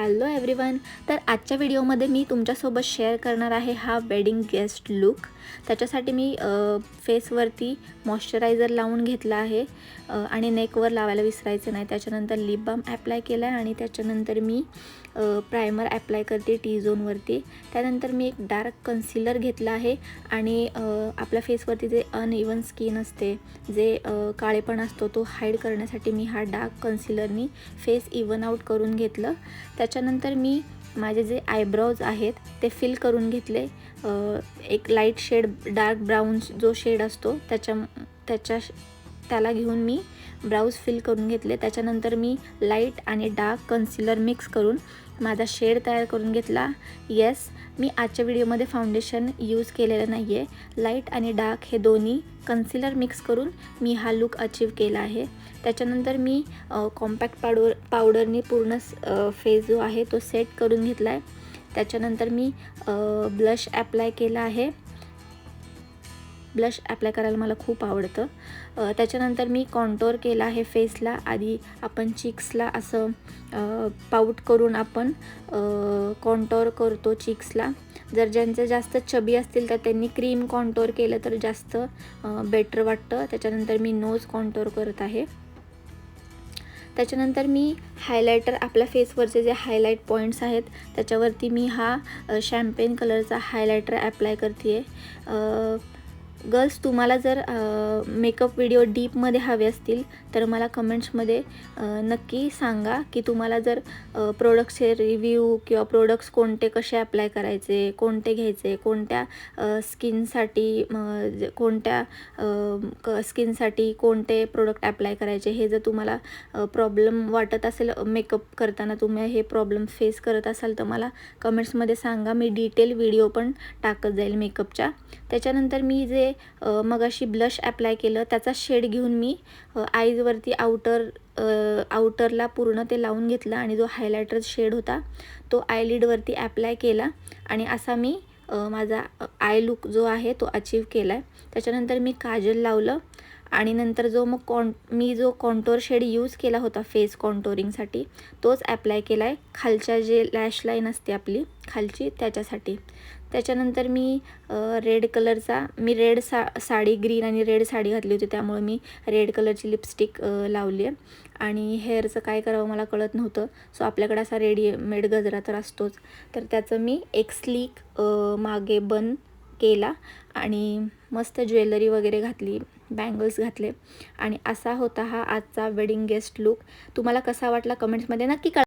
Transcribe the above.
Hello everyone. तर आजच्या व्हिडिओमध्ये मी तुमच्यासोबत शेअर करणार आहे हा वेडिंग गेस्ट लुक. त्याच्यासाठी मी फेसवरती मॉइश्चरायझर लावून घेतला आहे आणि नेकवर लावायला विसरायचं नाही. त्याच्यानंतर लिप बाम ॲप्लाय केला आहे आणि त्याच्यानंतर मी प्रायमर ॲप्लाय करते टी झोनवरती. त्यानंतर मी एक डार्क कन्सिलर घेतला आहे आणि आपल्या फेसवरती जे अनइवन स्किन असते, जे काळेपण असतो, तो हाईड करण्यासाठी मी हा डार्क कन्सिलरनी फेस इवन आउट करून घेतलं. त्याच्यानंतर मी माझे जे आयब्राऊज आहेत ते फिल करून घेतले. एक लाईट शेड डार्क ब्राऊन जो शेड असतो त्याला घेऊन मी ब्राऊज फिल करून घेतले. त्याच्यानंतर मी लाईट आणि डार्क कन्सिलर मिक्स करून माझा शेड तयार करून घेतला. येस, मी आजच्या व्हिडिओमध्ये फाउंडेशन यूज केलेलं नाही आहे. लाईट आणि डार्क हे दोन्ही कन्सिलर मिक्स करून मी हा लुक अचीव केला आहे. त्याच्यानंतर मी कॉम्पॅक्ट पावडरनी पूर्ण फेस जो आहे तो सेट करून घेतला आहे. त्याच्यानंतर मी ब्लश ॲप्लाय केला आहे. ब्लश ॲप्लाय करायला मला खूप आवडतं. त्याच्यानंतर मी कॉन्टोर केला आहे फेसला. आधी आपण चिक्सला असं पाऊट करून आपण कॉन्टोर करतो चिक्सला. जर ज्यांचे जास्त चबी असतील तर त्यांनी क्रीम कॉन्टोर केलं तर जास्त बेटर वाटतं. त्याच्यानंतर मी नोज कॉन्टोर करत आहे. त्याच्यानंतर मी हायलायटर, आपल्या फेसवरचे जे हायलाईट पॉईंट्स आहेत त्याच्यावरती मी हा शॅम्पेन कलरचा हायलायटर ॲप्लाय करते आहे. गर्ल्स, तुम्हाला जर मेकअप व्हिडिओ डीपमध्ये हवे असतील तर मला कमेंट्समध्ये नक्की सांगा की तुम्हाला जर प्रोडक्ट्सचे रिव्ह्यू किंवा प्रोडक्ट्स कोणते कसे अप्लाय करायचे, कोणते घ्यायचे, कोणत्या स्किनसाठी कोणते प्रोडक्ट अप्लाय करायचे, हे जर तुम्हाला प्रॉब्लेम वाटत असेल मेकअप करताना, तुम्ही हे प्रॉब्लेम फेस करत असाल तर मला कमेंट्समध्ये सांगा. मी डिटेल व्हिडिओ पण टाकत जाईल मेकअपच्या. त्याच्यानंतर मी जे मगाशी ब्लश ॲप्लाय केलं त्याचा शेड घेऊन मी आईजवरती आउटरला पूर्ण ते लावून घेतलं आणि जो हायलायटर शेड होता तो आयलिडवरती ॲप्लाय केला आणि असा मी माझा आय लुक जो आहे तो अचीव केला आहे. त्याच्यानंतर मी काजल लावलं आणि नंतर मी जो कॉन्टोर शेड यूज केला होता फेस कॉन्टोरिंगसाठी तोच ॲप्लाय केला आहे, खालच्या जे लॅश लाईन असते आपली खालची त्याच्यासाठी. त्याच्यानंतर मी रेड साडी, ग्रीन आणि रेड साडी घातली होती, त्यामुळे मी रेड कलरची लिपस्टिक लावली आहे. आणि हेअरचं काय करावं मला कळत नव्हतं. सो आपल्याकडे असा रेडीमेड गजरा तर असतोच, तर त्याचं मी एक स्लीक मागे बन केला आणि मस्त ज्वेलरी वगैरे घातली, बँगल्स घातले आणि असा होता हा आजचा वेडिंग गेस्ट लुक. तुम्हाला कसा वाटला कमेंट्समध्ये नक्की कळवा.